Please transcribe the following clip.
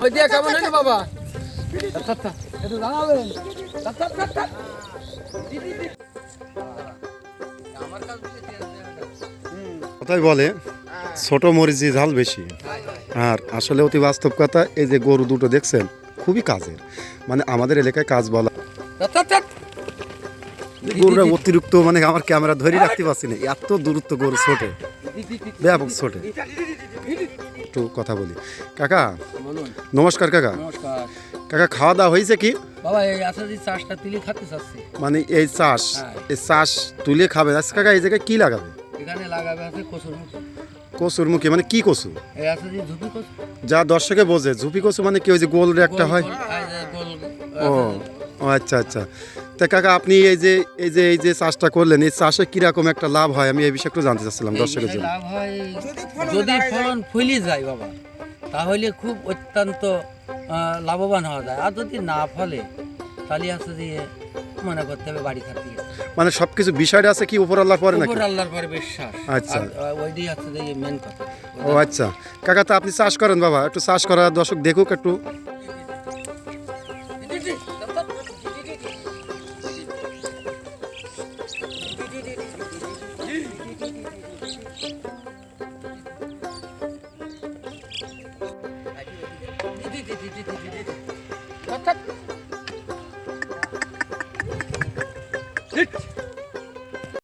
ওই দিয়া কেমন হইলো বাবা? আচ্ছা একটু জানাবেন। কথাই বলে ছোট মরিচি ঝাল বেশি। আর আসলে অতি বাস্তব কথা, এই যে গরু দুটো দেখছেন খুবই কাজের, মানে আমাদের এলাকায় কাজ বলা গরুরা অতিরিক্ত, মানে আমার ক্যামেরা ধরে রাখতে পারছি না, এত দূরত্ব গরু ছোটে, ব্যাপক ছোটে। একটু কথা বলি কাকা। নমস্কার কাকা। নমস্কার কাকা, খাওয়া দাওয়া হয়েছে কি? বাবা, এই আছে যে চাষটা তুলে খেতে চাচ্ছি। মানে এই চাষ, এই চাষ তুলে খাবে? আচ্ছা কাকা, এই জায়গায় কি লাগাবে? এখানে লাগাবে আছে কচুরমুখী। কচুরমুখী মানে কি কচু? এই আছে যে ঝুপি কচু। যা দর্শকে বোঝে ঝুপি কচু মানে কি, ওই যে গোল একটা হয়? ও ও আচ্ছা আচ্ছা। তা কাকা, আপনি এই যে চাষটা করলেন, এই চাষে কিরকম একটা লাভ হয়, আমি এই বিষয়ে একটু জানতে চাচ্ছিলাম দর্শকের জন্য। লাভ হয় যদি ফলন ফুলে যায় বাবা, তাহলে খুব অত্যন্ত লাভবান হওয়া যায়। আর যদি না ফলে তাহলে আছে যে মনে করতে হবে বাড়ি খাতে। মানে সবকিছু বিষয়টা আছে কি উপর আল্লাহর পরে নাকি? উপর আল্লাহর পরে বিশ্বাস। আচ্ছা, ওইটাই আছে যে মেন কথা। ও আচ্ছা কাকা, তা আপনি চাষ করেন বাবা, একটু চাষ করা দর্শক দেখুক একটু।